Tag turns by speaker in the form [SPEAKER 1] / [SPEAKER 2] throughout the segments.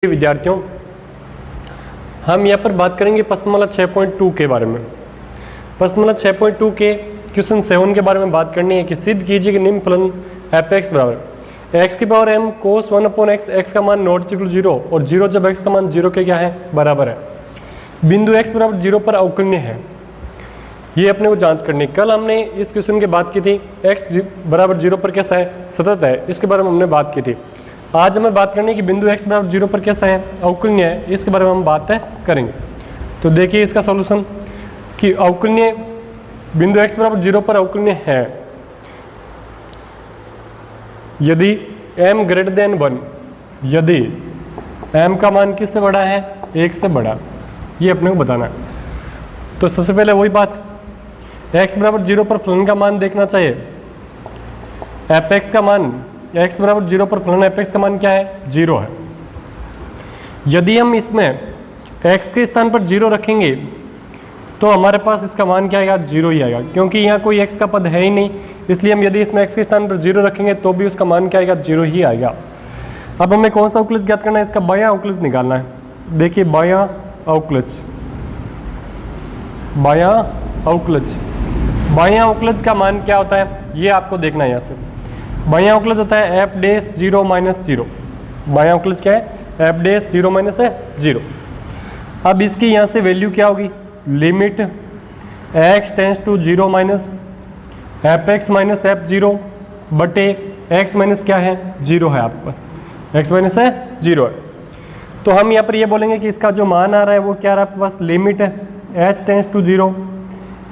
[SPEAKER 1] विद्यार्थियों, हम यहाँ पर बात करेंगे प्रश्नमाला 6.2 के बारे में। प्रश्नमाला 6.2 के क्वेश्चन 7 के बारे में बात करनी है कि सिद्ध कीजिए कि निम्न फलन एफ एक्स बराबर एक्स की पावर एम कोस 1/x, एक्स का मान नॉट इक्वल 0 और 0 जब एक्स का मान 0 के क्या है बराबर है, बिंदु एक्स बराबर 0 पर अवकलनीय है, ये अपने को जांच करनी है। कल हमने इस क्वेश्चन की बात की थी एक्स बराबर 0 पर कैसा है, सतत है, इसके बारे में हमने बात की थी। आज हमें बात करनी है कि बिंदु x बराबर 0 पर कैसा है, अवकलनीय है, इसके बारे में हम बात करेंगे। तो देखिए इसका सॉल्यूशन कि अवकलनीय बिंदु x बराबर 0 पर अवकलनीय है यदि m ग्रेटर देन 1, यदि m का मान किससे बड़ा है, 1 से बड़ा, ये अपने को बताना है। तो सबसे पहले वही बात, x बराबर 0 पर फलन का मान देखना चाहिए। एफ एक्स का मान x बराबर 0 पर फलन एफ एक्स का मान क्या है, 0 है। यदि हम इसमें x के स्थान पर 0 रखेंगे तो हमारे पास इसका मान क्या आएगा, 0 ही आएगा, क्योंकि यहाँ कोई x का पद है ही नहीं, इसलिए हम यदि इसमें x के स्थान पर 0 रखेंगे तो भी उसका मान क्या आएगा, 0 ही आएगा। अब हमें कौन सा अवकलज ज्ञात करना है, इसका बायां अवकलज निकालना है। देखिए बायां अवकलज, बायां अवकलज, बायां अवकलज का मान क्या होता है ये आपको देखना है। यहाँ से बायां अवकलज होता है एफ डैश 0 माइनस 0। बायां अवकलज क्या है, एफ डैश 0 माइनस 0। अब इसकी यहाँ से वैल्यू क्या होगी, limit x tends to 0 minus f x minus F 0 बटे x माइनस क्या है, 0 है आपके पास, x माइनस है 0 है। तो हम यहाँ पर ये बोलेंगे कि इसका जो मान आ रहा है वो क्या आ रहा है आपके पास, लिमिट है h tends to 0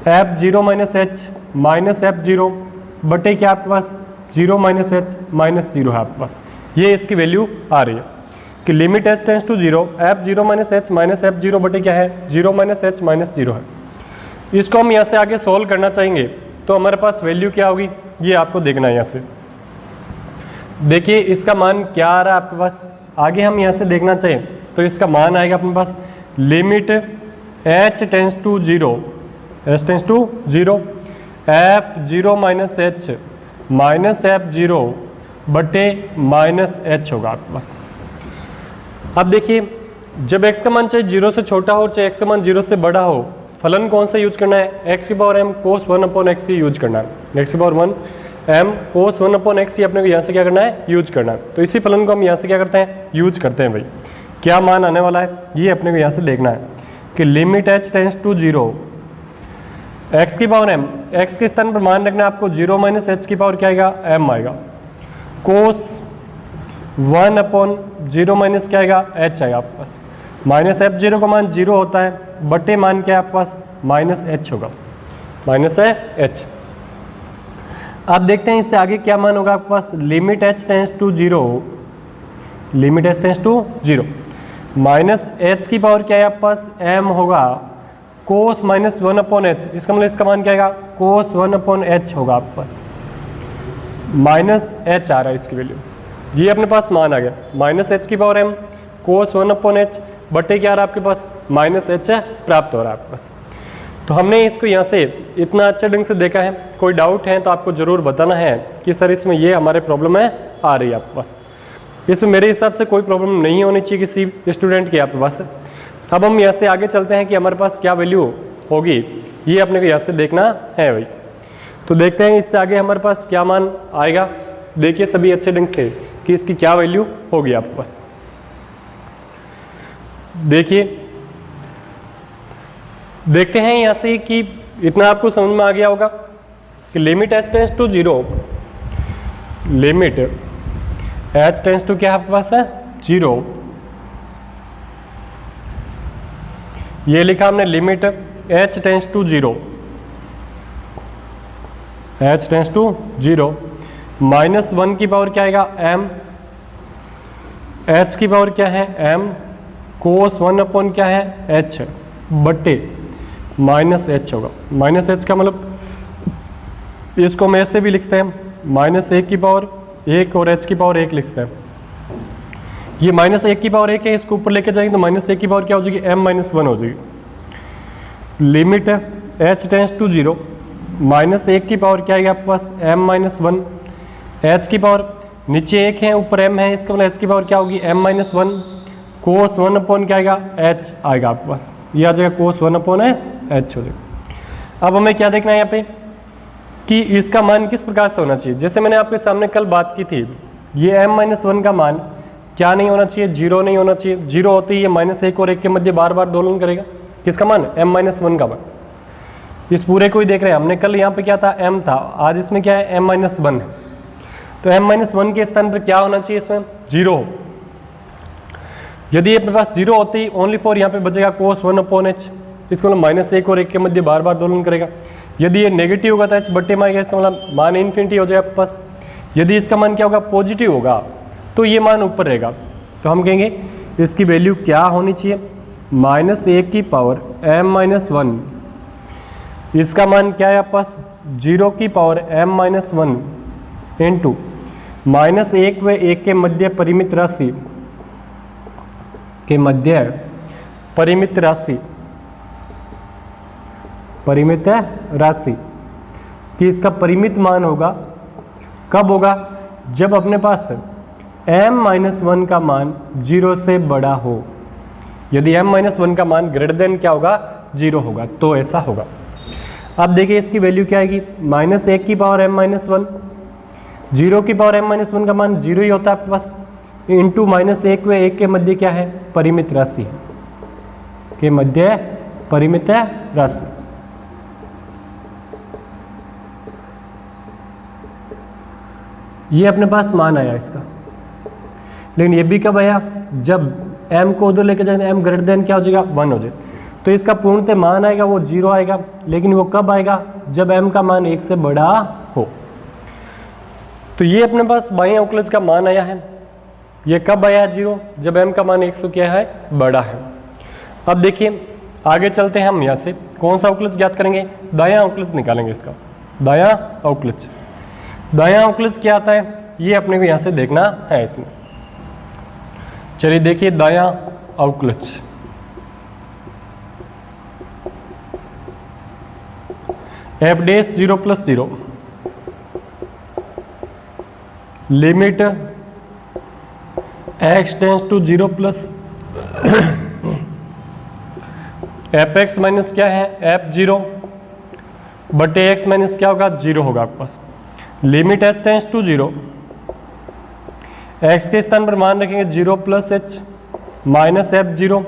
[SPEAKER 1] F 0 minus H minus F 0 बटे क्या आपके पास 0 माइनस एच माइनस 0 है आपके पास। ये इसकी वैल्यू आ रही है कि limit h tends to 0 F 0 minus H minus F 0 बटे क्या है, 0 माइनस एच माइनस 0 है। इसको हम यहाँ से आगे सोल्व करना चाहेंगे तो हमारे पास वैल्यू क्या होगी, ये आपको देखना है। यहाँ से देखिए इसका मान क्या आ रहा है आपके पास, आगे हम यहाँ से देखना चाहें तो इसका मान आएगा अपने पास limit h tends to 0, h tends to 0 F 0 minus H minus F 0 बटे माइनस एच होगा आपके पास। अब देखिए जब x का मान चाहे 0 से छोटा हो चाहे x का मान 0 से बड़ा हो, फलन कौन सा यूज करना है, x की पावर m कोस 1/x यूज करना है। x की पावर 1 m कोस 1/x अपने को यहाँ से क्या करना है, यूज करना है। तो इसी फलन को हम यहाँ से क्या करते हैं, यूज करते हैं। भाई क्या मान आने वाला है ये अपने को यहाँ से देखना है कि limit h tends to 0 x की पावर m, x के स्थान पर मान रखना है आपको 0 माइनस एच की पावर क्या आएगा, m आएगा, कोस 1/0 माइनस क्या आएगा, h आएगा आपके पास, माइनस एफ 0 का मान 0 होता है बटे मान क्या है आपके पास, माइनस h होगा, माइनस है h। आप देखते हैं इससे आगे क्या मान होगा आपके पास, limit h tends to 0, limit h tends to 0 minus h की पावर क्या है आपके पास, m होगा, कोस माइनस 1/h, इसका मतलब इसका मान क्या आएगा, कोस 1/h होगा आपके पास, माइनस h आ रहा है इसकी वैल्यू, ये अपने पास मान आ गया, माइनस h की पावर m कोस 1/h बटे क्या आ रहा है आपके पास, माइनस h प्राप्त हो रहा है आपके पास। तो हमने इसको यहाँ से इतना अच्छे ढंग से देखा है, कोई डाउट है तो आपको ज़रूर बताना है कि सर इसमें ये हमारे प्रॉब्लम है आ रही है आपके पास। इसमें मेरे हिसाब से कोई प्रॉब्लम नहीं होनी चाहिए किसी स्टूडेंट की आपके पास। अब हम यहाँ से आगे चलते हैं कि हमारे पास क्या वैल्यू होगी, ये अपने को यहाँ से देखना है भाई। तो देखते हैं इससे आगे हमारे पास क्या मान आएगा, देखिए सभी अच्छे ढंग से कि इसकी क्या वैल्यू होगी आपके पास। देखिए देखते हैं यहाँ से कि इतना आपको समझ में आ गया होगा कि limit h tends to 0, limit h tends to क्या आपके पास है, 0, ये लिखा हमने limit h tends to 0, h tends to 0 minus 1 की पावर क्या आएगा, m, h की पावर क्या है, m कोस 1 क्या है, h बटे माइनस h होगा। माइनस h का मतलब इसको हम ऐसे भी लिखते हैं, माइनस 1 की पावर 1 और h की पावर 1 लिखते हैं। ये माइनस 1 की पावर 1 है, इसको ऊपर लेके जाएंगे तो माइनस 1 की पावर क्या हो जाएगी, m माइनस 1 हो जाएगी। Limit h tends to 0 minus 1 की पावर क्या आएगी आपके पास, m माइनस 1, h की पावर नीचे 1 है ऊपर m है, इसका मतलब h की पावर क्या होगी, m माइनस 1 कोस 1 अपॉन क्या आएगा, एच आएगा आपके पास, ये आ जाएगा कोस 1 अपॉन एच हो जाएगा। अब हमें क्या देखना है यहाँ पे कि इसका मान किस प्रकार से होना चाहिए। जैसे मैंने आपके सामने कल बात की थी, ये m-1 का मान क्या नहीं होना चाहिए, 0 नहीं होना चाहिए। 0 होते ही ये -1 और 1 के मध्य बार बार दोलन करेगा। किसका मान, m-1 का मान। इस पूरे को ही देख रहे हैं, हमने कल यहाँ पे क्या था, m था, आज इसमें क्या है, m-1 है। तो m-1 के स्थान पर क्या होना चाहिए, इसमें 0। यदि अपने पास 0 होते ही ओनली फॉर यहाँ पे बचेगा cos 1 अपॉन एच, इसको मतलब -1 और 1 के मध्य बार बार दोलन करेगा। यदि ये नेगेटिव होगा तो एच बट्टे में आएगा, इसका मतलब मान इन्फिनिटी हो जाएगा आपके पास। यदि इसका मान क्या होगा, पॉजिटिव होगा, तो ये मान ऊपर रहेगा। तो हम कहेंगे इसकी वैल्यू क्या होनी चाहिए, -1 की पावर m-1, इसका मान क्या है आपके पास, 0 की पावर m-1 इंटू -1 व 1 के मध्य परिमित राशि कि इसका परिमित मान होगा, कब होगा, जब अपने पास m-1 का मान 0 से बड़ा हो। यदि m-1 का मान ग्रेटर देन क्या होगा, 0 होगा, तो ऐसा होगा। अब देखिए इसकी वैल्यू क्या आएगी, -1 की पावर m-1, 0 की पावर m-1 का मान 0 ही होता है आपके पास, इंटू -1 व 1 के मध्य क्या है, परिमित राशि के मध्य परिमित राशि। ये अपने पास मान आया इसका, लेकिन ये भी कब आया, जब m को उधर लेके जाए, m ग्रेटर देन क्या हो जाएगा, 1 हो जाए। तो इसका पूर्णतः मान आएगा वो 0 आएगा, लेकिन वो कब आएगा, जब m का मान 1 से बड़ा हो। तो ये अपने पास बाएं अवकलज का मान आया है। ये कब आया 0, जब m का मान 1 से क्या है, बड़ा है। अब देखिए आगे चलते हैं, हम यहाँ से कौन सा अवकलज ज्ञात करेंगे, दायां अवकलज निकालेंगे इसका। दायां अवकलज क्या आता है, ये अपने को यहाँ से देखना है इसमें। चलिए देखिए दायां अवकलज, f' 0 + 0 limit x tends to 0 plus fx minus क्या है, f0 बटे x माइनस क्या होगा, 0 होगा आपके पास। Limit h tends to 0, x के स्थान पर मान रखेंगे 0 + h माइनस f0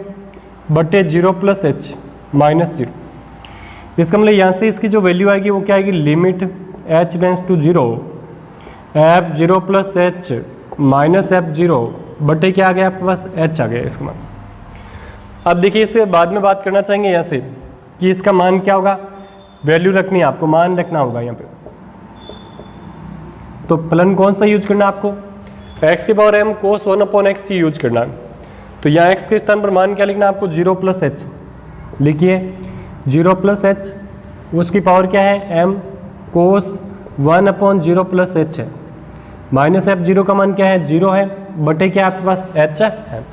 [SPEAKER 1] बटे 0 + h माइनस 0। इसका मतलब यहाँ से इसकी जो वैल्यू आएगी वो क्या आएगी, limit h tends to 0 f0 + h minus f0 बटे क्या आ गया आपके पास, h आ गया इसका मान। अब देखिए इससे बाद में बात करना चाहेंगे यहाँ से कि इसका मान क्या होगा, वैल्यू रखनी है आपको, मान रखना होगा यहाँ पे। तो प्लन कौन सा यूज करना है आपको, x की power m cos 1 upon x use करना है। तो यहाँ x के स्थान पर मान क्या लिखना है आपको, 0 + h लिखिए। 0 + h उसकी पावर क्या है, m cos 1 अपॉन 0 + h है, माइनस f0 का मान क्या है, 0 है, बटे क्या आपके पास h है।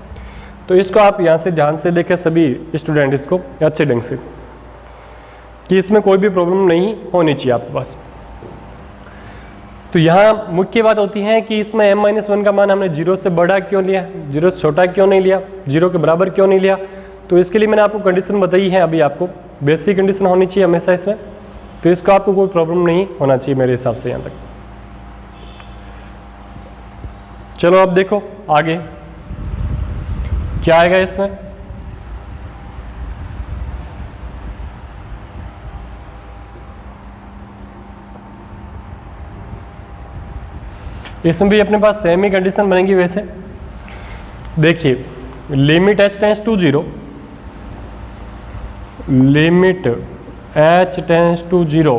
[SPEAKER 1] तो इसको आप यहाँ से ध्यान से देखें सभी स्टूडेंट, इसको अच्छे ढंग से, कि इसमें कोई भी प्रॉब्लम नहीं होनी चाहिए आपके पास। तो यहाँ मुख्य बात होती है कि इसमें m-1 का मान हमने 0 से बड़ा क्यों लिया, 0 से छोटा क्यों नहीं लिया, 0 के बराबर क्यों नहीं लिया। तो इसके लिए मैंने आपको कंडीशन बताई है, अभी आपको बेसिक कंडीशन होनी चाहिए हमेशा इसमें। तो इसको आपको कोई प्रॉब्लम नहीं होना चाहिए मेरे हिसाब से यहाँ तक। चलो अब देखो आगे क्या आएगा इसमें। इसमें भी अपने पास सेम ही कंडीशन बनेगी। वैसे देखिए limit h tends to 0, limit h tends to 0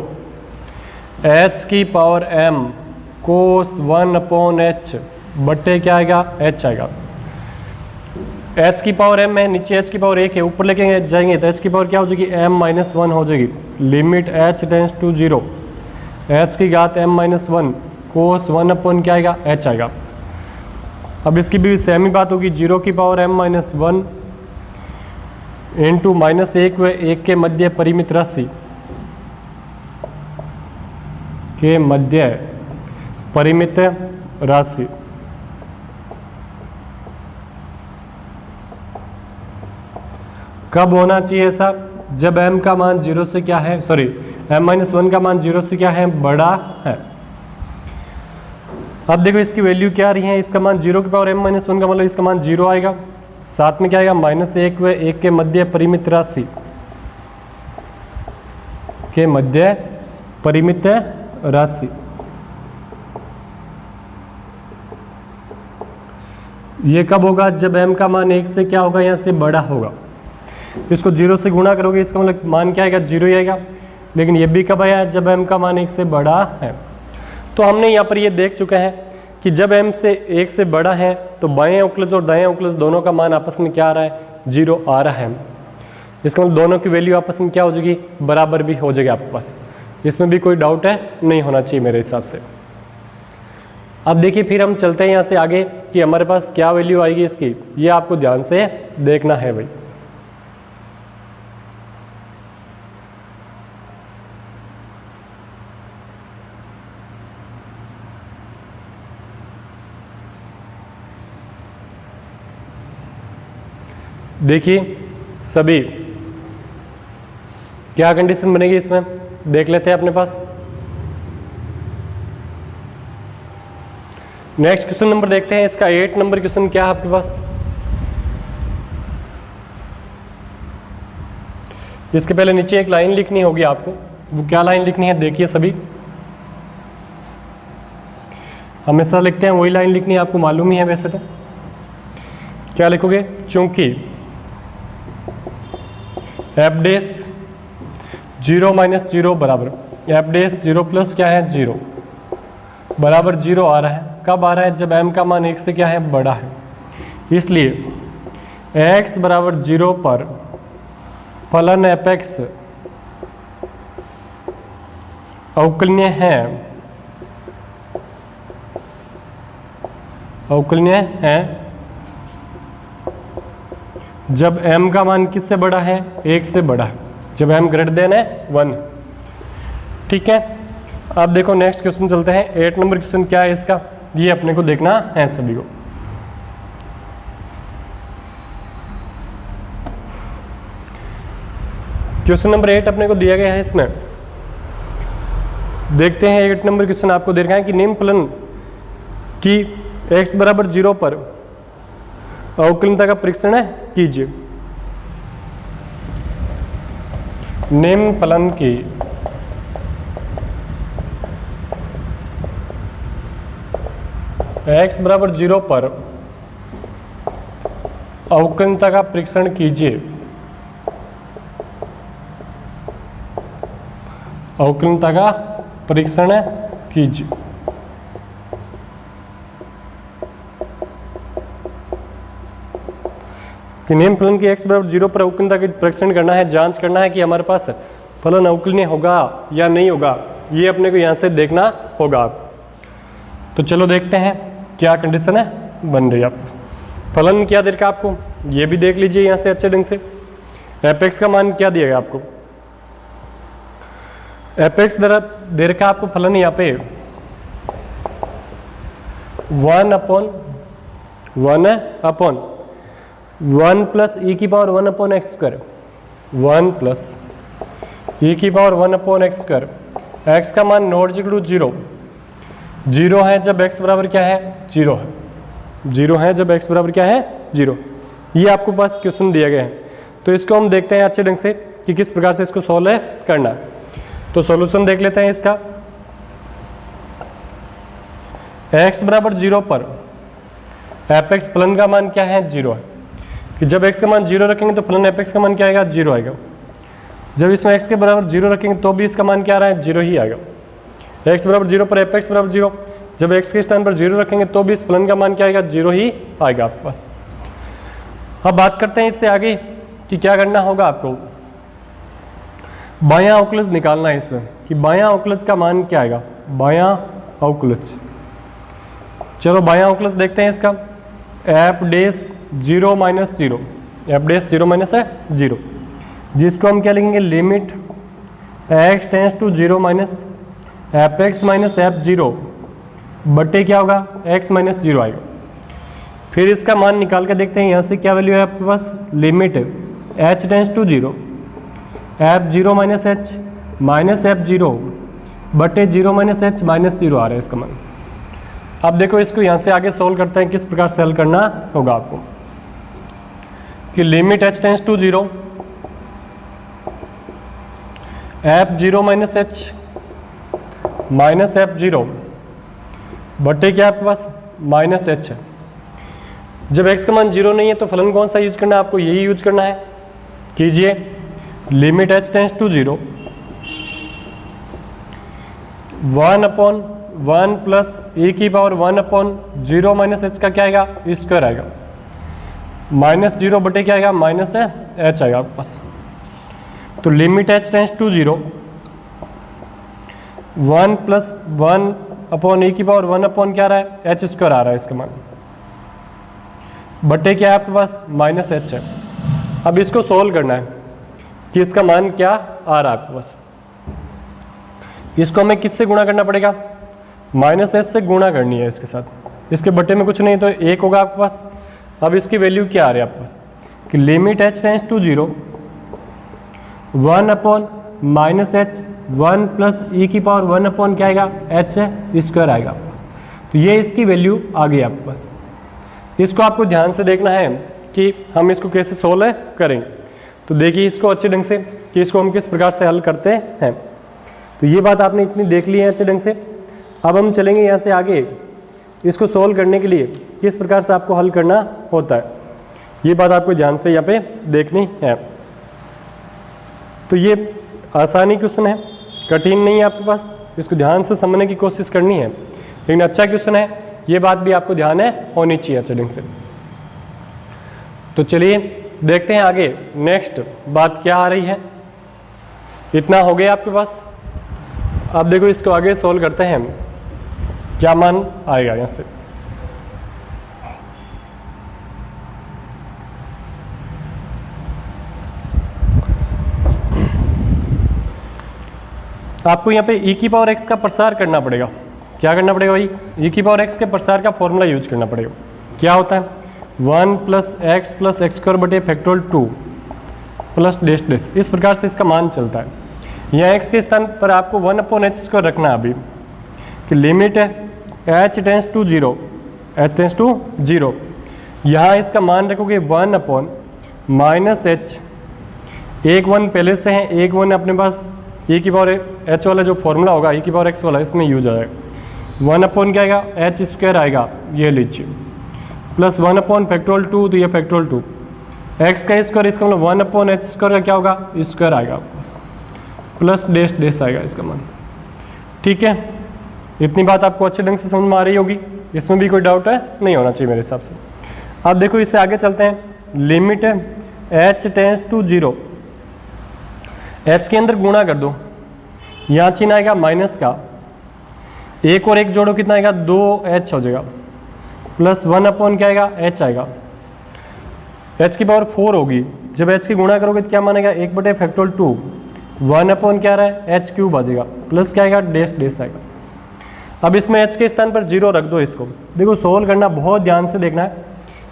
[SPEAKER 1] h की power m cos 1 upon h बट्टे क्या आएगा, h आएगा। h की पावर m है, नीचे h की पावर 1 है, ऊपर लेके जाएंगे तो h की पावर क्या हो जाएगी, m-1 हो जाएगी। Limit h tends to 0 h की घात m-1 cos 1 अपॉन क्या आएगा, h आएगा। अब इसकी भी सेम ही बात होगी, 0 की पावर m-1 इंटू -1 व 1 के मध्य परिमित राशि के मध्य परिमित राशि कब होना चाहिए ऐसा? जब m का मान 0 से क्या है, सॉरी m-1 का मान 0 से क्या है, बड़ा है। अब देखो इसकी वैल्यू क्या आ रही है, इसका मान 0 की पावर m-1 का मतलब इसका मान 0 आएगा, साथ में क्या आएगा -1 व 1 के मध्य परिमित राशि के मध्य परिमित राशि। ये कब होगा? जब m का मान 1 से क्या होगा, यहाँ से बड़ा होगा। इसको 0 से गुणा करोगे, इसका मतलब मान क्या आएगा, 0 ही आएगा। लेकिन ये भी कब आया? जब m का मान 1 से बड़ा है। तो हमने यहाँ पर ये देख चुके हैं कि जब m से 1 से बड़ा है तो बाएं अवकलज और दाएं अवकलज दोनों का मान आपस में क्या आ रहा है, 0 आ रहा है। इसका मतलब दोनों की वैल्यू आपस में क्या हो जाएगी, बराबर भी हो जाएगी आपके पास। इसमें भी कोई डाउट है नहीं होना चाहिए मेरे हिसाब से। अब देखिए फिर हम चलते हैं यहाँ से आगे कि हमारे पास क्या वैल्यू आएगी इसकी, ये आपको ध्यान से देखना है भाई। देखिए सभी क्या कंडीशन बनेगी इसमें, देख लेते हैं अपने पास। नेक्स्ट क्वेश्चन नंबर देखते हैं, इसका 8 नंबर क्वेश्चन क्या है आपके पास। इसके पहले नीचे एक लाइन लिखनी होगी आपको, वो क्या लाइन लिखनी है देखिए सभी। हमेशा लिखते हैं वही लाइन लिखनी है, आपको मालूम ही है वैसे तो। क्या लिखोगे? चूंकि f डैश 0 - 0 बराबर f डैश 0 प्लस क्या है 0 बराबर 0 आ रहा है। कब आ रहा है? जब m का मान 1 से क्या है, बड़ा है। इसलिए x बराबर 0 पर फलन f(x) अवकलनीय है, अवकलनीय है जब m का मान किससे बड़ा है, 1 से बड़ा है, जब m ग्रेटर देन है 1। ठीक है, अब देखो नेक्स्ट क्वेश्चन चलते हैं। 8 नंबर क्वेश्चन क्या है इसका, ये अपने को देखना है सभी को। क्वेश्चन नंबर 8 अपने को दिया गया है, इसमें देखते हैं 8 नंबर क्वेश्चन आपको दे रखा है कि निम्न फलन की x बराबर 0 पर अवकलनता का परीक्षण कीजिए। निम्न फलन की x बराबर 0 पर अवकलनता का परीक्षण कीजिए। अवकलनता का परीक्षण कीजिए। कि निम्न फलन की x बराबर 0 पर अवकलनता का परीक्षण करना है, जांच करना है कि हमारे पास फलन अवकलनीय होगा या नहीं होगा, ये अपने को यहाँ से देखना होगा। तो चलो देखते हैं क्या कंडीशन है बन रही है आपको। फलन क्या दे रखा आपको, ये भी देख लीजिए यहाँ से अच्छे ढंग से। f(x) का मान क्या दिया गया आपको, f(x) दे रखा आपको फलन यहाँ पे 1 प्लस e की पावर 1/x², 1 प्लस e की पावर 1/x²। x का मान नॉट इक्वल टू 0 है जब x बराबर क्या है, 0 है। 0 है जब x बराबर क्या है, 0। ये आपको पास क्वेश्चन दिया गया है, तो इसको हम देखते हैं अच्छे ढंग से कि किस प्रकार से इसको सॉल्व करना है। तो सॉल्यूशन देख लेते हैं इसका। x बराबर 0 पर f(x) फलन का मान क्या है, 0 है। कि जब x का मान 0 रखेंगे तो फलन f(x) का मान क्या आएगा, 0 आएगा। जब इसमें x के बराबर 0 रखेंगे तो भी इसका मान क्या आ रहा है, 0 ही आएगा। x बराबर 0 पर f(x) बराबर 0, जब x के स्थान पर 0 रखेंगे तो भी इस फलन का मान क्या आएगा, 0 ही आएगा आपके पास। अब बात करते हैं इससे आगे कि क्या करना होगा आपको। बायां अवकलज निकालना है इसमें कि बायां अवकलज का मान क्या आएगा, बायां अवकलज। चलो बायां अवकलज देखते हैं इसका। f डैश 0 - 0, f डैश 0 - 0, जिसको हम क्या लिखेंगे, limit x tends to 0 minus f(x) - f(0) बट्टे क्या होगा, x - 0 आएगा। फिर इसका मान निकाल के देखते हैं यहाँ से क्या वैल्यू है आपके पास, limit H tends to zero, F zero minus H minus F zero बटे zero minus H minus zero आ रहा है इसका मान। अब देखो इसको यहाँ से आगे सोल्व करते हैं, किस प्रकार से हल करना होगा आपको कि limit H tends to zero, F zero minus H minus F zero बटे क्या आपके पास माइनस एच है। जब x का मान जीरो नहीं है तो फलन कौन सा यूज करना है, आपको यही यूज करना है। कीजिए limit h tends to zero, 1/1 plus e की पावर 1/0 माइनस एच का क्या आएगा स्क्वायर आएगा, माइनस जीरो बटे क्या आएगा माइनस है एच आएगा आपके पास। तो limit h tends to zero 1 plus 1/e की पावर 1/ क्या आ रहा है एच स्क्वायर आ रहा है इसका मान, बटे क्या है आपके पास माइनस एच है। अब इसको सोल्व करना है कि इसका मान क्या आ रहा है आपके पास। इसको हमें किससे गुणा करना पड़ेगा, माइनस एच से गुणा करनी है इसके साथ। इसके बटे में कुछ नहीं तो एक होगा आपके पास। अब इसकी वैल्यू क्या आ रही है आपके पास कि limit H tends to zero 1/ minus H 1 plus e की पावर 1/ क्या आएगा एच है स्क्वायर आएगा आपके पास। तो ये इसकी वैल्यू आ गई आपके पास। इसको आपको ध्यान से देखना है कि हम इसको कैसे सोल्व करेंगे। तो देखिए इसको अच्छे ढंग से कि इसको हम किस प्रकार से हल करते हैं। तो ये बात आपने इतनी देख ली है अच्छे ढंग से। अब हम चलेंगे यहाँ से आगे इसको सोल्व करने के लिए किस प्रकार से आपको हल करना होता है, ये बात आपको ध्यान से यहाँ पे देखनी है। तो ये आसानी क्वेश्चन है, कठिन नहीं है आपके पास, इसको ध्यान से समझने की कोशिश करनी है, लेकिन अच्छा क्वेश्चन है, ये बात भी आपको ध्यान है होनी चाहिए अच्छे ढंग से। तो चलिए देखते हैं आगे नेक्स्ट बात क्या आ रही है। इतना हो गया आपके पास। अब देखो इसको आगे सोल्व करते हैं, क्या मान आएगा यहाँ से। आपको यहाँ पे e की पावर x का प्रसार करना पड़ेगा। क्या करना पड़ेगा भाई, e की पावर x के प्रसार का फॉर्मूला यूज करना पड़ेगा। क्या होता है 1 plus x plus x square बटे फैक्टोरियल 2 प्लस डैश डैश, इस प्रकार से इसका मान चलता है। यहाँ x के स्थान पर आपको 1/h स्क्वायर रखना है अभी कि लिमिट है h tends to zero, h tends to zero, यहाँ इसका मान रखोगे 1/ माइनस एच, एक 1 पहले से है, एक 1 अपने पास e की पावर h वाला जो फॉर्मूला होगा e की पावर x वाला इसमें यूज आएगा। 1/ क्या आएगा एच स्क्वायर आएगा, ये लीजिए, प्लस 1/ फैक्टोरियल 2, तो ये फैक्टोरियल 2, x का स्क्वायर, इसका मतलब 1/h स्क्वायर का क्या होगा स्क्वायर आएगा, प्लस डैश डैश आएगा इसका मान। ठीक है, इतनी बात आपको अच्छे ढंग से समझ में आ रही होगी, इसमें भी कोई डाउट है नहीं होना चाहिए मेरे हिसाब से। अब देखो इससे आगे चलते हैं, लिमिट है h tends to zero, h के अंदर गुणा कर दो, यहाँ चिन्ह आएगा माइनस का, एक और एक जोड़ो कितना आएगा 2h हो जाएगा, प्लस 1/ क्या आएगा h आएगा, h की पावर 4 होगी। जब h की गुणा करोगे तो क्या मानेगा 1/, 1/, क्या आ रहा है h क्यूब आ जाएगा, प्लस क्या आएगा डैश डैश आएगा। अब इसमें h के स्थान पर 0 रख दो। इसको देखो सोल्व करना बहुत ध्यान से देखना है।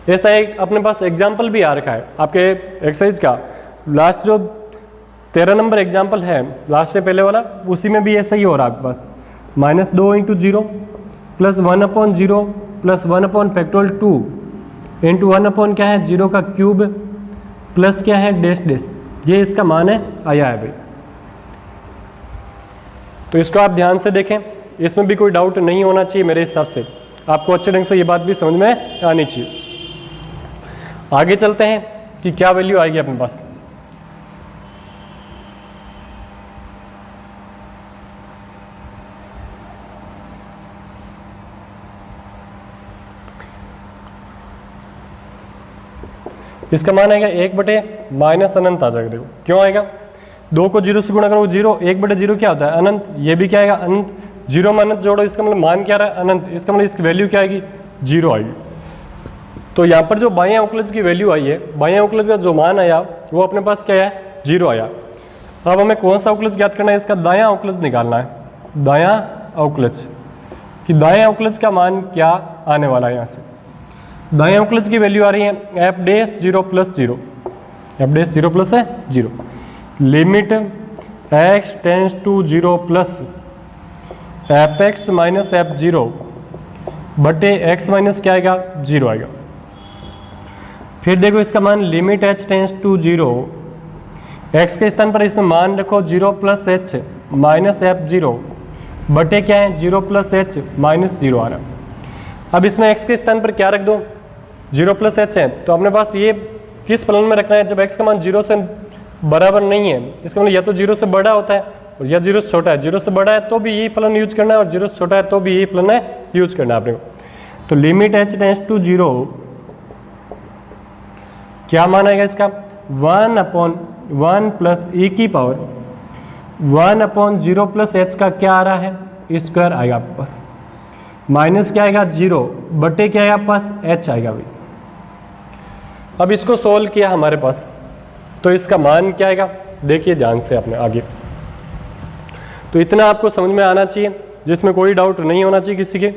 [SPEAKER 1] ऐसा एक अपने पास एग्जाम्पल भी आ रखा है आपके एक्सरसाइज का, लास्ट जो 13 नंबर एग्जाम्पल है, लास्ट से पहले वाला, उसी में भी ऐसा ही हो रहा है आपके पास। -2 × 0 प्लस 1/0 प्लस 1/ फैक्टोरियल 2 इंटू 1/ क्या है 0 का क्यूब प्लस क्या है डैश डैश, ये इसका मान है आया है भाई। तो इसको आप ध्यान से देखें, इसमें भी कोई डाउट नहीं होना चाहिए मेरे हिसाब से, आपको अच्छे ढंग से ये बात भी समझ में आनी चाहिए। आगे चलते हैं कि क्या वैल्यू आएगी अपने पास। इसका मान आएगा 1/- अनंत आ जाएगा। देखो क्यों आएगा, 2 को 0 से गुणा करो 0, 1/0 क्या होता है अनंत, ये भी क्या आएगा अनंत, 0 में अनंत जोड़ो, इसका मतलब मान क्या रहा है अनंत, इसका मतलब इसकी वैल्यू क्या आएगी 0 आएगी। तो यहाँ पर जो बाएं अवकलज की वैल्यू आई है, बाएं अवकलज का जो मान आया वो अपने पास क्या है 0 आया। अब हमें कौन सा अवकलज ज्ञात करना है, इसका दायां अवकलज निकालना है, दायां अवकलज कि दायां अवकलज का मान क्या आने वाला है। यहाँ से दायां अवकलज की वैल्यू आ रही है f' 0 + 0, एफ डैश 0 प्लस है 0, limit x tends to 0 plus f x minus F 0 बटे x माइनस क्या आएगा 0 आएगा। फिर देखो इसका मान limit h tends to 0, x के स्थान पर इसमें मान रखो 0 प्लस एच माइनस एफ 0 बटे क्या है 0 प्लस एच माइनस 0 आ रहा है। अब इसमें x के स्थान पर क्या रख दो 0 प्लस एच है, तो अपने पास ये किस फलन में रखना है जब x का मान 0 से बराबर नहीं है, इसका मतलब या तो 0 से बड़ा होता है और या 0 से छोटा है। 0 से बड़ा है तो भी यही फलन यूज करना है और 0 से छोटा है तो भी यही फलन है यूज करना है आपने को। तो लिमिट h टेंस टू 0 क्या मान आएगा इसका 1/1 प्लस e की पावर 1/0 प्लस h का क्या आ रहा है स्क्वायर आएगा आपके पास, माइनस क्या आएगा 0 बटे क्या आएगा आपके पास h आएगा भाई। अब इसको सोल्व किया हमारे पास तो इसका मान क्या आएगा, देखिए ध्यान से अपने आगे। तो इतना आपको समझ में आना चाहिए जिसमें कोई डाउट नहीं होना चाहिए किसी के।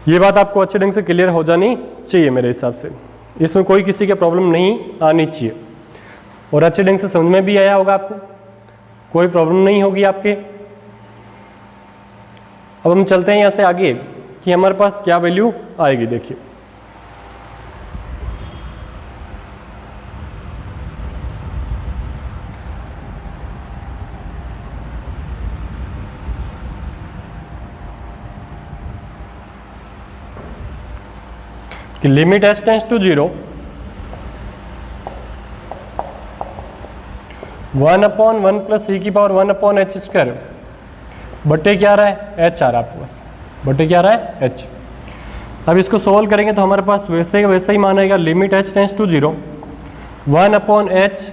[SPEAKER 1] ये बात आपको अच्छे ढंग से क्लियर हो जानी चाहिए मेरे हिसाब से, इसमें कोई किसी के प्रॉब्लम नहीं आनी चाहिए और अच्छे ढंग से समझ में भी आया होगा आपको, कोई प्रॉब्लम नहीं होगी आपके। अब हम चलते हैं यहाँ से आगे कि हमारे पास क्या वैल्यू आएगी। देखिए कि limit h tends to 0 1/1 plus e की पावर 1/h स्क्वायर बटे क्या आ रहा है h आ रहा है आपके पास, बटे क्या आ रहा है h। अब इसको सोल्व करेंगे तो हमारे पास वैसे ही मान आएगा limit h tends to 0 1/h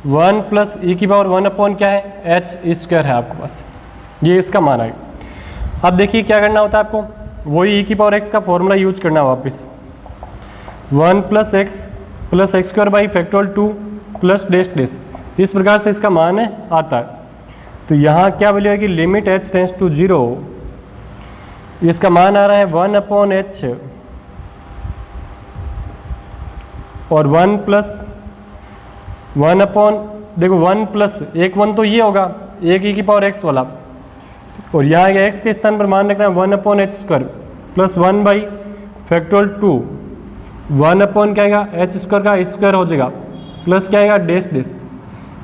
[SPEAKER 1] 1 plus e की पावर 1/ क्या है h स्क्वायर है आपके पास, ये इसका मान आएगा। अब देखिए क्या करना होता है आपको, वही e की पावर x का फॉर्मूला यूज करना है वापस, 1 plus x square by factorial 2 plus dash dash, इस प्रकार से इसका मान आता है। तो यहाँ क्या वैल्यू आएगी लिमिट h टेंस टू 0, इसका मान आ रहा है 1/h और 1 प्लस 1/, देखो 1 प्लस एक 1 तो ये होगा एक e की पावर x वाला, और यहाँ x के स्थान पर मान रखना है 1/h square plus 1 by factorial 2 1/, क्या आएगा h स्क्वायर का स्क्वायर हो जाएगा प्लस क्या आएगा डैश डैश,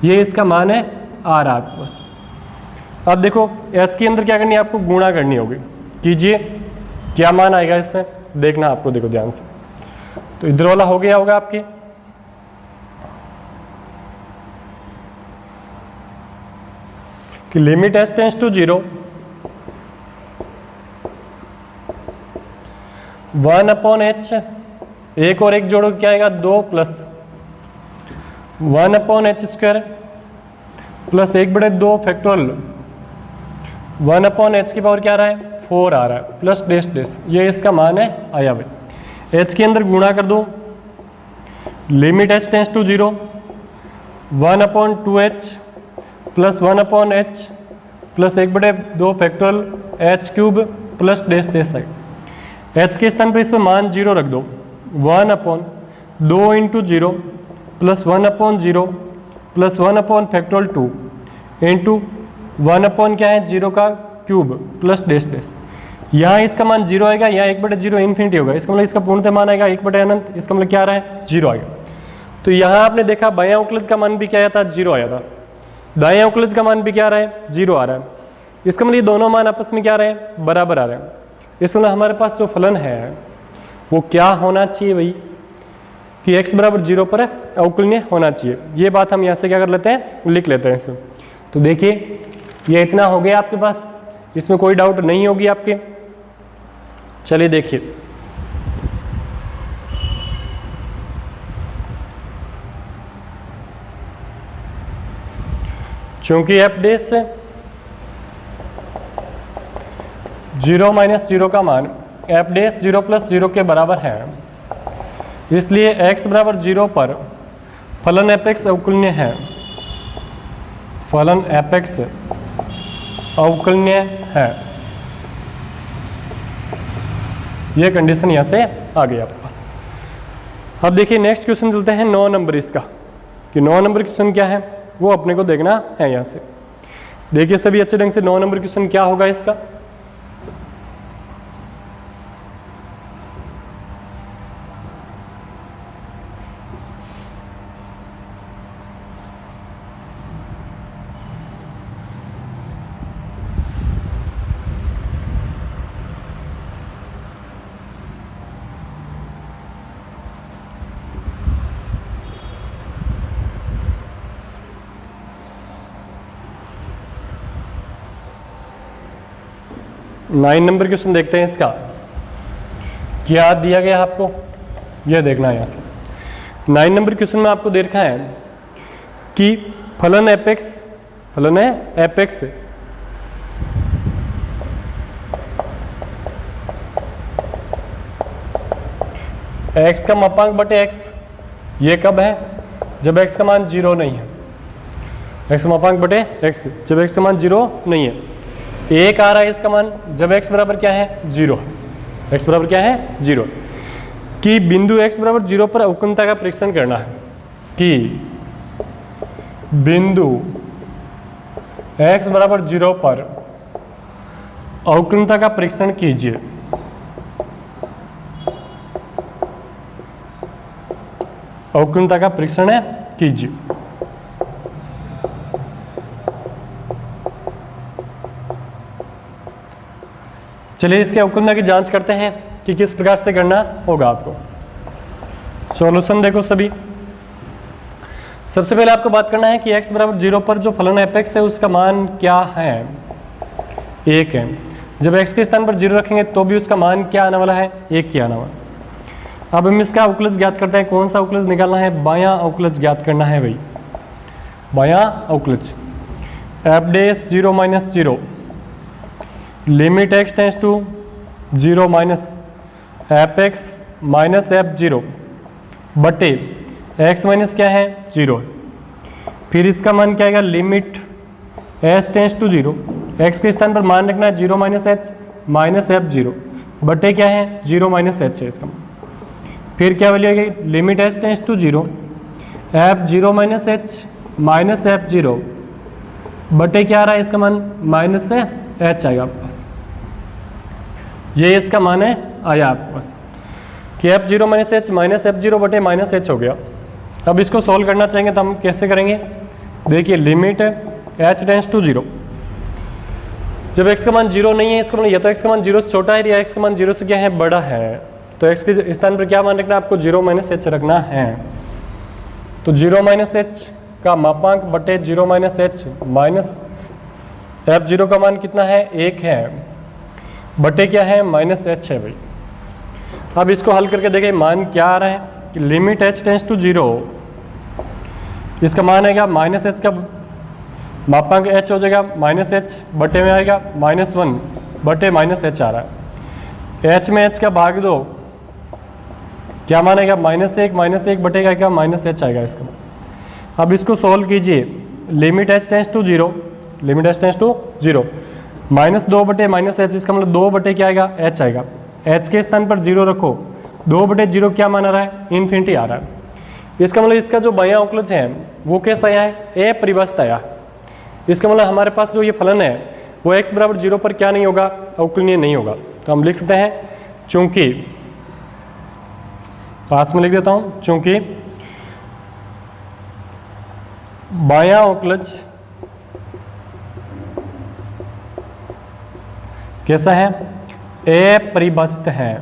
[SPEAKER 1] ये इसका मान है आ रहा है आपके पास। अब देखो h के अंदर क्या करनी है आपको गुणा करनी होगी, कीजिए क्या मान आएगा इसमें देखना आपको, देखो ध्यान से। तो इधर वाला हो गया होगा आपके, कि limit h tends to 0 1/h, एक और एक जोड़ो क्या आएगा 2 plus 1/h square plus 1/2 factorial 1/h की पावर क्या आ रहा है 4 आ रहा है प्लस डैश डैश, ये इसका मान है आया भाई। h के अंदर गुणा कर दो, limit h tends to 0 1/2h plus 1/h plus 1/2 factorial h cube plus dash dash है। h के स्थान पर इसमें मान 0 रख दो, 1/2 into 0 plus 1/0 plus 1/ factorial 2 into 1/ क्या है 0 का क्यूब प्लस डैश डैश। यहाँ इसका मान 0 आएगा, यहाँ 1/0 इन्फिनिटी होगा, इसका मतलब इसका पूर्णतः मान आएगा 1/अनंत, इसका मतलब क्या आ रहा है 0 आएगा। तो यहाँ आपने देखा बायां अवकलज का मान भी क्या आया था 0 आया था, दायां अवकलज का मान भी क्या आ रहा है 0 आ रहा है। इसका मतलब ये दोनों मान आपस में क्या आ रहे हैं बराबर आ रहे हैं। इसका मतलब हमारे पास जो फलन है वो क्या होना चाहिए भाई कि x बराबर 0 पर अवकलनीय होना चाहिए। ये बात हम यहाँ से क्या कर लेते हैं लिख लेते हैं इसमें। तो देखिए ये इतना हो गया आपके पास, इसमें कोई डाउट नहीं होगी आपके। चलिए देखिए चूंकि f डैश से 0 माइनस 0 का मान f डैश 0 प्लस 0 के बराबर है, इसलिए x बराबर 0 पर फलन f(x) अवकलनीय है, फलन f(x) अवकलनीय है। यह कंडीशन यहाँ से आ गई आपके पास। अब देखिए नेक्स्ट क्वेश्चन चलते हैं 9 नंबर इसका, कि 9 नंबर क्वेश्चन क्या है वो अपने को देखना है। यहाँ से देखिए सभी अच्छे ढंग से 9 नंबर क्वेश्चन क्या होगा इसका। नाइन नंबर क्वेश्चन देखते हैं इसका, क्या दिया गया आपको, यह देखना है यहाँ से। 9 नंबर क्वेश्चन में आपको देखा है कि फलन एपेक्स, फलन है एपेक्स एक्स का मापांक बटे एक्स, ये कब है, जब एक्स का मान 0 नहीं है। एक्स का मापांक बटे एक्स जब एक्स का मान 0 नहीं है। एक आ रहा है इसका मान जब x बराबर क्या है 0, x बराबर क्या है 0, कि बिंदु x बराबर 0 पर अवक्रमता का परीक्षण करना है, कि बिंदु x बराबर 0 पर अवक्रमता का परीक्षण कीजिए। अवक्रमता का परीक्षण कीजिए। चलिए इसके अवक्रमता की जांच करते हैं कि किस प्रकार से करना होगा आपको। सॉल्यूशन देखो सभी, सबसे पहले आपको बात करना है कि x बराबर 0 पर जो फलन एपेक्स है उसका मान क्या है, 1 है। जब x के स्थान पर 0 रखेंगे तो भी उसका मान क्या आने वाला है, 1 ही आने वाला। अब हम इसका अवकलज ज्ञात करते हैं। कौन सा अवकलज निकालना है, बायां अवकलज ज्ञात करना है भाई, बायां अवकलज। f dash 0 minus 0 limit x tends to 0 minus f x minus F 0 बटे x माइनस क्या है 0। फिर इसका मान क्या आएगा, limit s tends to 0, x के स्थान पर मान रखना है 0 माइनस एच माइनस एफ 0 बटे क्या है 0 माइनस एच है इसका। फिर क्या वैल्यू आएगी, limit s tends to 0 F 0 minus H minus F 0 बटे क्या आ रहा है इसका मान माइनस से एच आएगा आपके पास। ये इसका मान है आया आपके पास कि F 0 minus H minus F 0 बटे माइनस एच हो गया। अब इसको सॉल्व करना चाहेंगे तो हम कैसे करेंगे, देखिए लिमिट एच टेंस टू 0, जब x का मान 0 नहीं है इसका मतलब या तो x का मान 0 से छोटा है या x का मान 0 से क्या है बड़ा है, तो x के स्थान पर क्या मान रखना है आपको 0 माइनस एच रखना है। तो 0 माइनस एच का मापांक बटे 0 माइनस एच माइनस एफ 0 का मान कितना है 1 है बटे क्या है माइनस एच है भाई। अब इसको हल करके देखें मान क्या आ रहा है कि लिमिट एच टेंस टू 0, इसका मान आएगा माइनस एच का मापांक एच हो जाएगा माइनस एच बटे में आएगा -1 बटे माइनस एच आ रहा है। एच में एच का भाग दो, क्या मानेगा -1 बटे का आएगा माइनस एच आएगा इसका। अब इसको सोल्व कीजिए, limit H tends to 0, limit H tends to 0 -2 बटे माइनस एच, इसका मतलब 2 बटे क्या आएगा एच आएगा। एच के स्थान पर 0 रखो, 2 बटे 0 क्या मान आ रहा है इन्फिनिटी आ रहा है। इसका मतलब इसका जो बायां अवकलज है वो कैसा आया है अपरिभाषित आया। इसका मतलब हमारे पास जो ये फलन है वो x बराबर 0 पर क्या नहीं होगा, अवकलनीय नहीं होगा। तो हम लिख सकते हैं चूंकि, पास में लिख देता हूं, चूंकि बायां अवकलज कैसा है अपरिभाषित है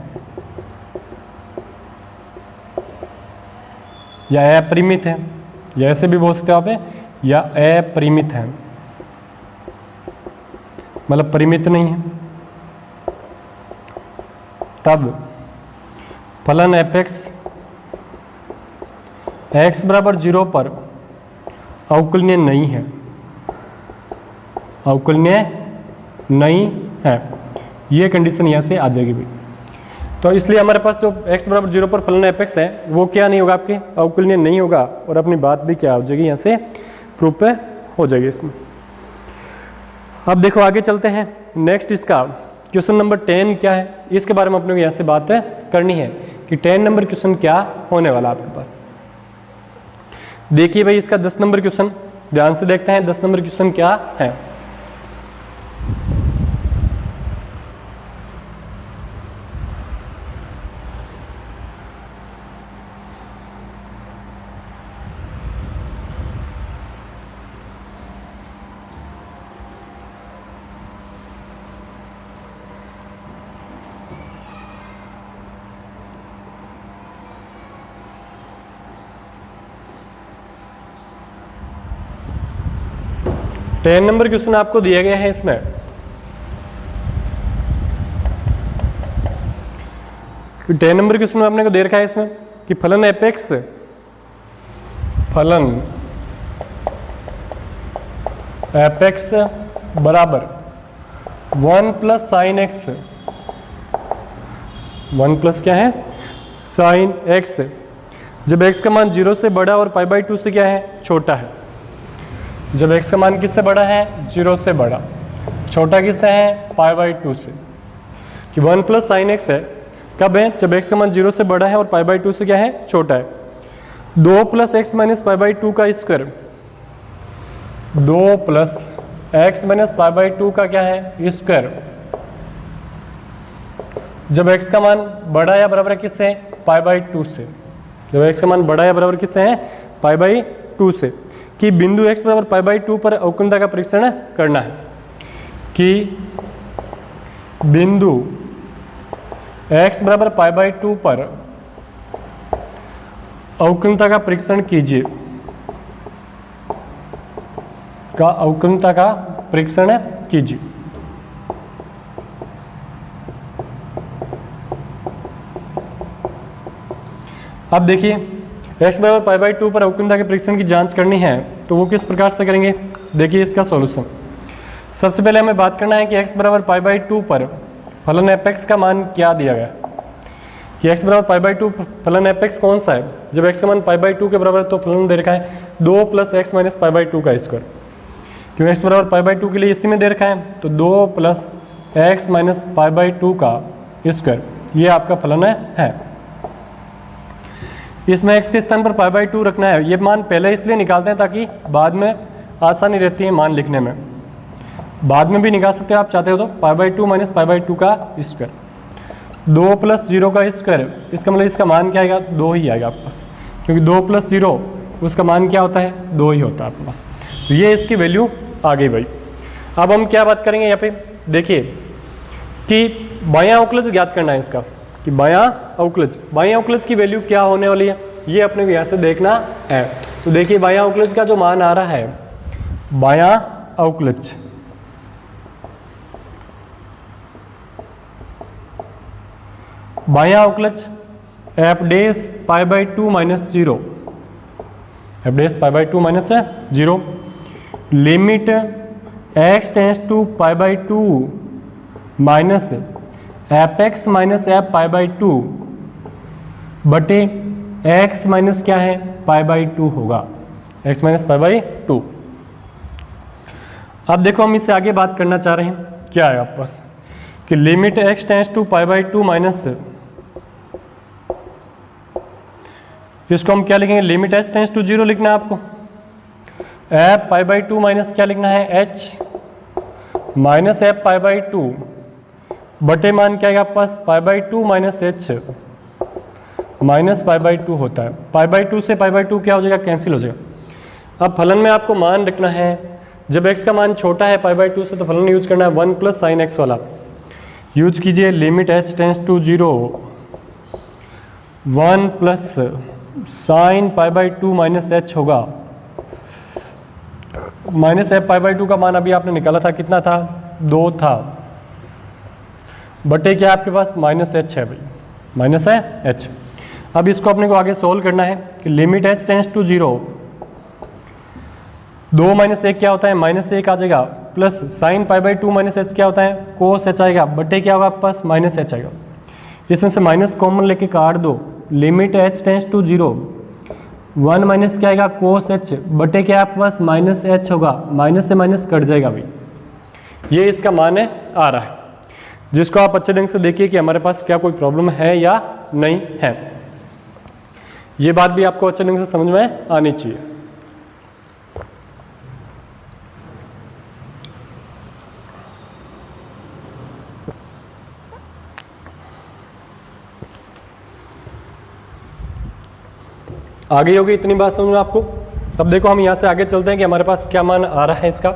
[SPEAKER 1] या अपरिमित है, या ऐसे भी बोल सकते हो आप, या अपरिमित है मतलब परिमित नहीं है, तब फलन एपेक्स x बराबर 0 पर अवकलनीय नहीं है, अवकलनीय नहीं है। ये कंडीशन यहाँ से आ जाएगी भाई। तो इसलिए हमारे पास जो x बराबर 0 पर फलन एपेक्स है वो क्या नहीं होगा, आपके अवकलनीय नहीं होगा, और अपनी बात भी क्या हो जाएगी यहाँ से प्रूफ पे हो जाएगी इसमें। अब देखो आगे चलते हैं, नेक्स्ट इसका क्वेश्चन नंबर 10 क्या है, इसके बारे में अपने को यहाँ से बात करनी है कि 10 नंबर क्वेश्चन क्या होने वाला आपके पास। देखिए भाई इसका 10 नंबर क्वेश्चन ध्यान से देखते हैं 10 नंबर क्वेश्चन क्या है। टेन नंबर क्वेश्चन आपको दिया गया है। इसमें टेन नंबर क्वेश्चन में आपने को दे रखा है इसमें कि फलन एपेक्स बराबर 1 प्लस साइन एक्स, 1 प्लस क्या है साइन एक्स, जब x का मान 0 से बड़ा और पाई बाई 2 से क्या है छोटा है। जब x का मान किससे बड़ा है 0 से बड़ा, छोटा किससे है पाई बाई 2 से, कि 1 प्लस साइन एक्स है कब है जब x का मान 0 से बड़ा है और पाई बाई 2 से क्या है छोटा है। 2 plus x minus pi by 2 का square, 2 plus x minus pi by 2 का क्या है स्क्वायर, जब x का मान बड़ा या बराबर है किससे पाई बाई 2 से, जब x का मान बड़ा या बराबर किससे है पाई बाई 2 से, कि बिंदु x बराबर पाई बाई 2 पर अवकलनता का परीक्षण करना है, कि बिंदु x बराबर पाई बाई 2 पर अवकलनता का परीक्षण कीजिए, का अवकलनता का परीक्षण कीजिए। अब देखिए x बराबर पाई बाई 2 पर अवकलनता के परीक्षण की जांच करनी है तो वो किस प्रकार से करेंगे। देखिए इसका सॉल्यूशन, सबसे पहले हमें बात करना है कि x बराबर पाई बाई 2 पर फलन एपेक्स का मान क्या दिया गया, कि x बराबर पाई बाई 2 फलन एपेक्स कौन सा है। जब x का मान पाई बाई 2 के बराबर तो फलन दे रखा है 2 plus x minus pi by 2 का स्क्वायर, क्योंकि x बराबर पाई बाई 2 के लिए इसी में दे रखा है तो 2 plus x minus pi by 2 का स्क्वायर, ये आपका फलन है। इसमें x के स्थान पर पाई बाई 2 रखना है। ये मान पहले इसलिए निकालते हैं ताकि बाद में आसानी रहती है मान लिखने में, बाद में भी निकाल सकते हो आप चाहते हो तो पाई बाई 2 माइनस पाई बाई 2 का स्क्वायर, 2 प्लस 0 का स्क्वायर, इसका मतलब इसका मान क्या आएगा 2 ही आएगा आपके पास, क्योंकि 2 प्लस 0 उसका मान क्या होता है 2 ही होता है आपके पास। तो ये इसकी वैल्यू आ गई भाई। अब हम क्या बात करेंगे यहाँ पे, देखिए कि बायां अवकलज ज्ञात करना है इसका, कि बायां अवकलज की वैल्यू क्या होने वाली है ये अपने को यहाँ से देखना है। तो देखिए बायां अवकलज का जो मान आ रहा है, बायां अवकलज f dash pi by 2 minus 0, f dash pi by 2 minus 0, limit x tends to pi by 2 minus f x minus F pi by 2 बटे x माइनस क्या है पाई बाई 2 होगा, x माइनस पाई बाई 2। अब देखो हम इससे आगे बात करना चाह रहे हैं, क्या है आपके पास कि limit x tends to pi by 2 minus, इसको हम क्या लिखेंगे लिमिट h टेंस टू 0 लिखना है आपको, एफ पाई बाई 2 माइनस क्या लिखना है h minus F pi by 2 बटे मान क्या है आपके पास pi by 2 minus h minus pi by 2 होता है। पाई बाई 2 से पाई बाई 2 क्या हो जाएगा कैंसिल हो जाएगा। अब फलन में आपको मान रखना है, जब x का मान छोटा है पाई बाई 2 से तो फलन यूज करना है 1 प्लस साइन एक्स वाला, यूज कीजिए limit h tends to 0 1 plus sine pi by 2 minus h होगा, माइनस एफ पाई बाई 2 का मान अभी आपने निकाला था कितना था 2 था, बटे क्या आपके पास माइनस h है भाई, माइनस है h। अब इसको अपने को आगे सोल्व करना है कि limit h tends to 0, 2 minus 1 क्या होता है माइनस 1 आ जाएगा, plus sine pi by 2 minus h क्या होता है कोस h आएगा, बटे क्या होगा आपके पास माइनस h आएगा। इसमें से माइनस कॉमन लेके काट दो, limit h tends to 0 1 minus क्या आएगा कोस h बटे क्या आपके पास माइनस h होगा, माइनस से माइनस कट जाएगा भाई। ये इसका मान है आ रहा है, जिसको आप अच्छे ढंग से देखिए कि हमारे पास क्या कोई प्रॉब्लम है या नहीं है। ये बात भी आपको अच्छे ढंग से समझ में आनी चाहिए। आ गई होगी इतनी बात समझ में आपको। अब देखो हम यहां से आगे चलते हैं कि हमारे पास क्या मान आ रहा है इसका।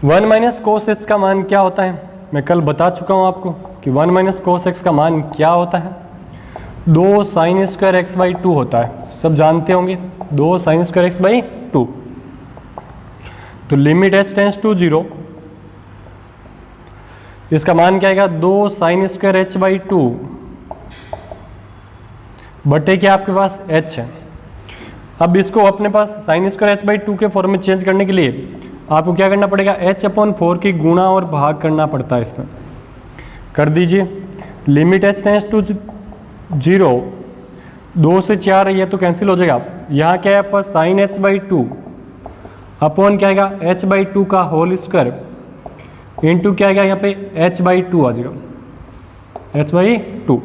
[SPEAKER 1] वन माइनस कोस एक्स का मान क्या होता है, मैं कल बता चुका हूं आपको कि वन माइनस कोस एक्स का मान क्या होता है, 2 साइन स्क्वायर एक्स बाई 2 होता है, सब जानते होंगे, 2 साइन स्क्वायर एक्स बाई 2। तो लिमिट एच टेंस टू 0, इसका मान क्या आएगा, 2 साइन स्क्वायर एच बाई 2 बटे क्या आपके पास एच है। अब इसको अपने पास साइन स्क्वायर एच बाई 2 के फॉर्म में चेंज करने के लिए आपको क्या करना पड़ेगा, h/4 की गुणा और भाग करना पड़ता है। इसमें कर दीजिए, लिमिट h टेंस टू 0, 2 से 4 ये तो कैंसिल हो जाएगा, यहाँ क्या है आपका साइन एच बाई 2 अपॉन क्या आएगा h बाई 2 का होल स्क्वायर इंटू क्या आएगा यहाँ पे h बाई 2 आ जाएगा, h बाई 2,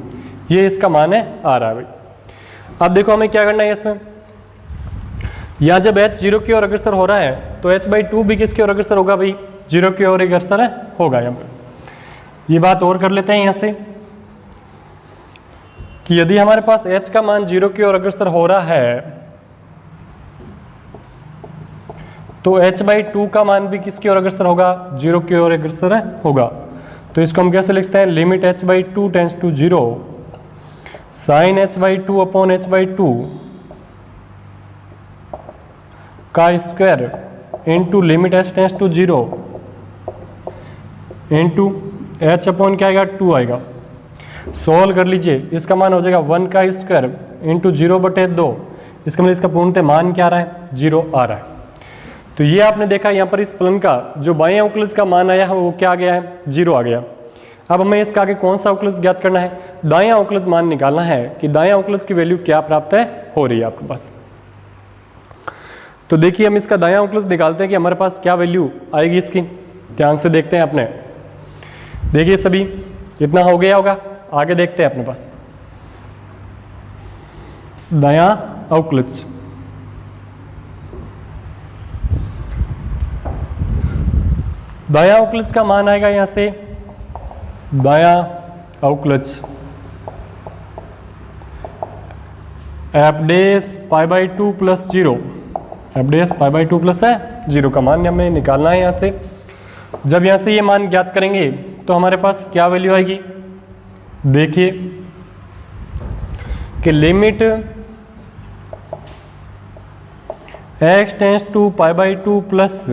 [SPEAKER 1] ये इसका मान है आ रहा है भाई। अब देखो हमें क्या करना है इसमें, यहाँ जब h 0 की ओर अग्रसर हो रहा है तो h बाई 2 भी किसकी ओर अग्रसर होगा भाई, 0 की ओर अग्रसर होगा। यहाँ पे ये बात और कर लेते हैं यहाँ से कि यदि हमारे पास h का मान 0 की ओर अग्रसर हो रहा है तो h बाई 2 का मान भी किसकी ओर अग्रसर होगा, 0 की ओर अग्रसर होगा। तो इसको हम कैसे लिखते हैं, limit h by 2 tends to 0 sine h by 2 upon h by 2 का square into limit H tends to 0 into h upon क्या आएगा 2 आएगा। सोल्व कर लीजिए, इसका मान हो जाएगा 1 का स्क्वायर इंटू 0 बटे 2, इसका मतलब इसका पूर्णतः मान क्या आ रहा है, 0 आ रहा है। तो ये आपने देखा यहाँ पर इस फलन का जो बाएं अवकलज का मान आया है वो क्या आ गया है, 0 आ गया। अब हमें इसका आगे कौन सा अवकलज ज्ञात करना है, दायां अवकलज मान निकालना है कि दायां अवकलज की वैल्यू क्या प्राप्त है हो रही है आपके पास। तो देखिए हम इसका दायां अवकलज निकालते हैं कि हमारे पास क्या वैल्यू आएगी इसकी, ध्यान से देखते हैं अपने। देखिए सभी इतना हो गया होगा, आगे देखते हैं अपने पास दायां अवकलज। दायां अवकलज का मान आएगा यहां से, दायां अवकलज f dash pi by 2 plus 0, f dash pi by 2 plus है 0 का मान हमें निकालना है यहाँ से। जब यहाँ से ये मान ज्ञात करेंगे तो हमारे पास क्या वैल्यू आएगी, देखिए कि limit x tends to pi by 2 plus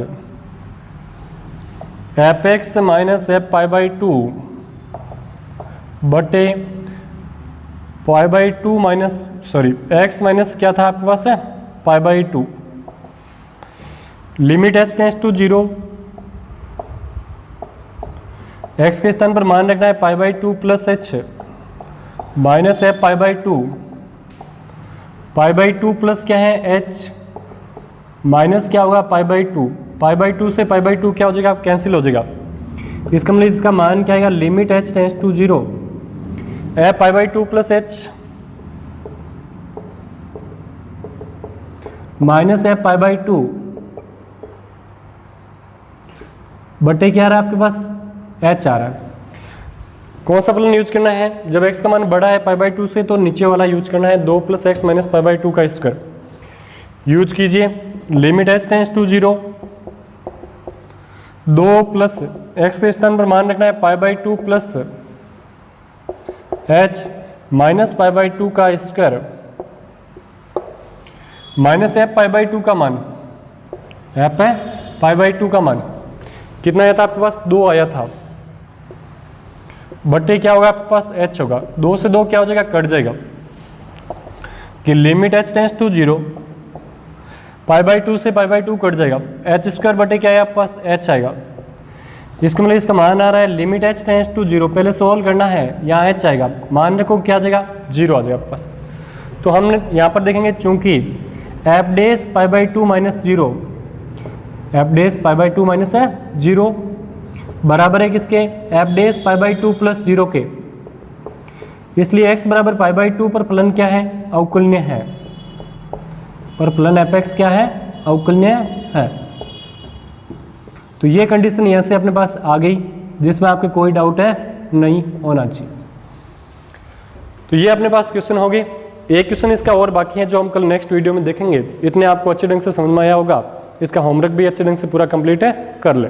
[SPEAKER 1] f x minus F pi by 2 बटे pi by 2 minus x minus क्या था आपके पास है pi by 2, limit h tends to 0, x के स्थान पर मान रखना है pi by 2 plus h minus F pi by 2, pi by 2 plus क्या है h माइनस क्या होगा पाई बाई 2, पाई बाई 2 से पाई बाई 2 क्या हो जाएगा, कैंसिल हो जाएगा। इसका मतलब इसका मान क्या आएगा, limit h tends to 0 f pi by 2 plus h minus F pi by 2 बटे क्या आ रहा है आपके पास, h आ रहा है। कौन सा फलन यूज करना है, जब x का मान बड़ा है पाई बाई 2 से तो नीचे वाला यूज करना है, 2 plus x minus pi by 2 का स्क्वायर यूज कीजिए। Limit h tends to 0, 2 plus x के स्थान पर मान रखना है pi by 2 plus h minus pi by 2 का square minus F pi by 2 का मान, एफ है पाई बाई 2 का मान कितना आया था आपके पास, 2 आया था, बटे क्या होगा आपके पास h होगा, 2 से 2 क्या हो जाएगा, कट जाएगा कि limit h tends to 0 pi by 2 से पाई बाई 2 कट जाएगा, h स्क्वायर बटे क्या है आपके पास h आएगा। इसका मतलब इसका मान आ रहा है लिमिट h टेंस टू 0, पहले सोल्व करना है, यहाँ h आएगा, मान रखो क्या आ जाएगा 0 आ जाएगा आपके पास। तो हमने यहाँ पर देखेंगे चूंकि f dash pi by 2 minus 0 f dash pi by 2 minus है 0 बराबर है किसके, f dash pi by 2 plus 0 के। इसलिए x बराबर पाई बाई 2 पर फलन क्या है, अवकलनीय है। पर फलन एफ एक्स क्या है, अवकलनीय है। तो ये कंडीशन यहाँ से अपने पास आ गई जिसमें आपके कोई डाउट है नहीं होना चाहिए। तो ये अपने पास क्वेश्चन हो गए। एक क्वेश्चन इसका और बाकी है जो हम कल नेक्स्ट वीडियो में देखेंगे। इतने आपको अच्छे ढंग से समझ में आया होगा, इसका होमवर्क भी अच्छे ढंग से पूरा कंप्लीट है कर ले।